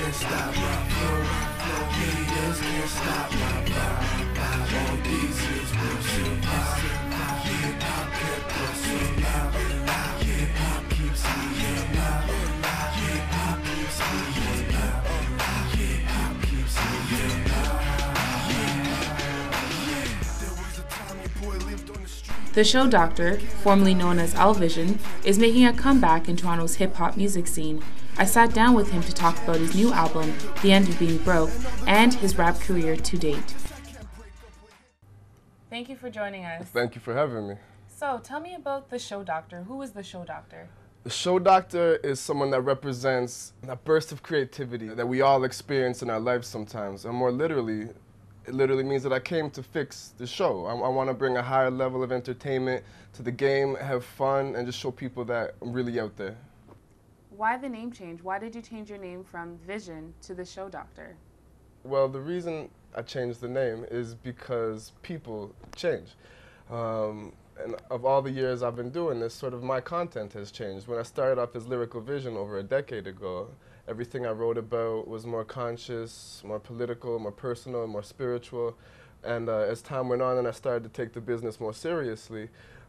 can't stop my flow. Haters can't stop my vibe. All these years will survive. Hip hop kept us alive. Hip hop keeps me alive. Hip hop keeps me alive. Hip hop keeps me alive. There was a time your boy lived on the street. The Show Doctor, formerly known as Elvision, is making a comeback in Toronto's hip-hop music scene. I sat down with him to talk about his new album, The End of Being Broke, and his rap career to date. Thank you for joining us. Thank you for having me. So, tell me about The Show Doctor. Who is The Show Doctor? The Show Doctor is someone that represents that burst of creativity that we all experience in our lives sometimes. And more literally, it literally means that I came to fix the show. I want to bring a higher level of entertainment to the game, have fun, and just show people that I'm really out there. Why the name change? Why did you change your name from Vision to The Show Doctor? Well, the reason I changed the name is because people change. And of all the years I've been doing this, sort of my content has changed. When I started off as Lyrical Vision over a decade ago, everything I wrote about was more conscious, more political, more personal, more spiritual. And as time went on and I started to take the business more seriously,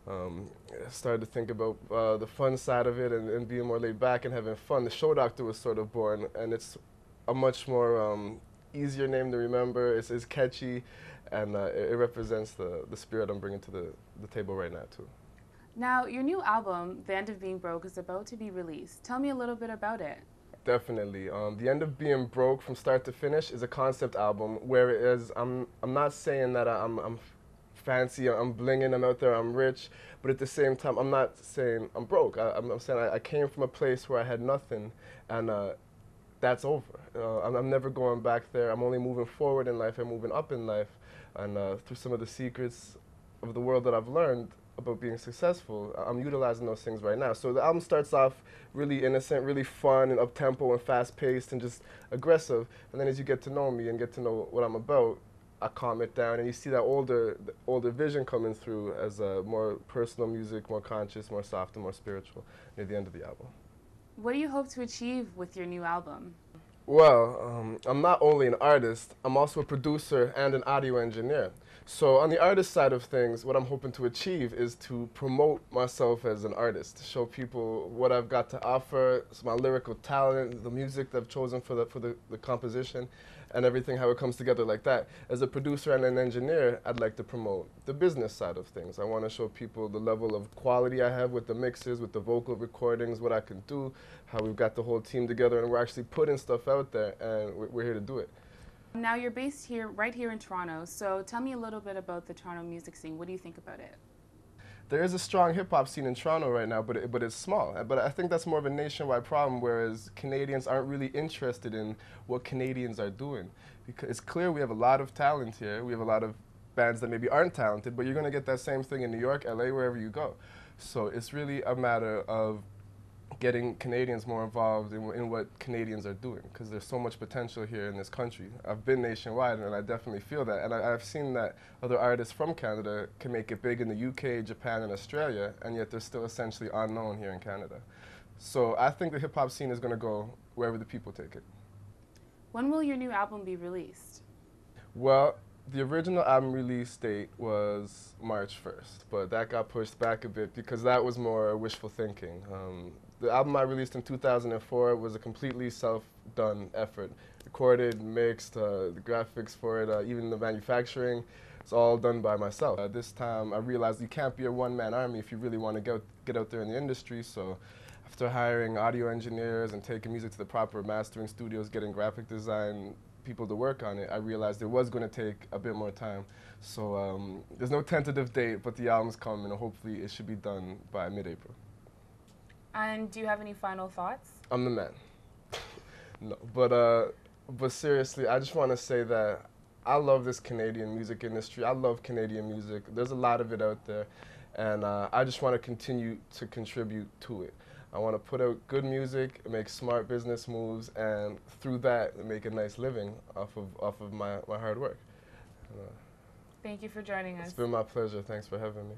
I started to think about the fun side of it and being more laid back and having fun. The Show Doctor was sort of born, and it's a much more easier name to remember. It's catchy, and it represents the spirit I'm bringing to the table right now, too. Now, your new album, The End of Being Broke, is about to be released. Tell me a little bit about it. Definitely. The End of Being Broke, from start to finish, is a concept album, whereas I'm not saying that I'm fancy, I'm blinging, I'm out there, I'm rich, but at the same time, I'm not saying I'm broke. I'm saying I came from a place where I had nothing, and that's over. I'm never going back there. I'm only moving forward in life and moving up in life, and through some of the secrets of the world that I've learned about being successful, I'm utilizing those things right now. So the album starts off really innocent, really fun and up-tempo and fast-paced and just aggressive, and then as you get to know me and get to know what I'm about, I calm it down, and you see that older Vision coming through as more personal music, more conscious, more soft, and more spiritual near the end of the album. What do you hope to achieve with your new album? Well, I'm not only an artist, I'm also a producer and an audio engineer. So on the artist side of things, what I'm hoping to achieve is to promote myself as an artist, to show people what I've got to offer, my lyrical talent, the music that I've chosen for the composition, and everything, how it comes together like that. As a producer and an engineer, I'd like to promote the business side of things. I want to show people the level of quality I have with the mixes, with the vocal recordings, what I can do, how we've got the whole team together, and we're actually putting stuff out there, and we're here to do it. Now, you're based here, right here in Toronto, so tell me a little bit about the Toronto music scene. What do you think about it? There is a strong hip-hop scene in Toronto right now, but it's small. But I think that's more of a nationwide problem, whereas Canadians aren't really interested in what Canadians are doing. Because it's clear we have a lot of talent here. We have a lot of bands that maybe aren't talented, but you're going to get that same thing in New York, LA, wherever you go. So it's really a matter of getting Canadians more involved in what Canadians are doing, because there's so much potential here in this country. I've been nationwide, and I definitely feel that. And I've seen that other artists from Canada can make it big in the UK, Japan, and Australia, and yet they're still essentially unknown here in Canada. So I think the hip-hop scene is going to go wherever the people take it. When will your new album be released? Well, the original album release date was March 1st, but that got pushed back a bit because that was more wishful thinking. The album I released in 2004 was a completely self-done effort. Recorded, mixed, the graphics for it, even the manufacturing, it's all done by myself. This time I realized you can't be a one-man army if you really want to get out there in the industry, so after hiring audio engineers and taking music to the proper mastering studios, getting graphic design people to work on it, I realized it was going to take a bit more time. So there's no tentative date, but the album's coming, and hopefully it should be done by mid-April. And do you have any final thoughts? I'm the man. No, but seriously, I just want to say that I love this Canadian music industry. I love Canadian music. There's a lot of it out there, and I just want to continue to contribute to it. I want to put out good music, make smart business moves, and through that, make a nice living off of my hard work. Thank you for joining us. It's been my pleasure. Thanks for having me.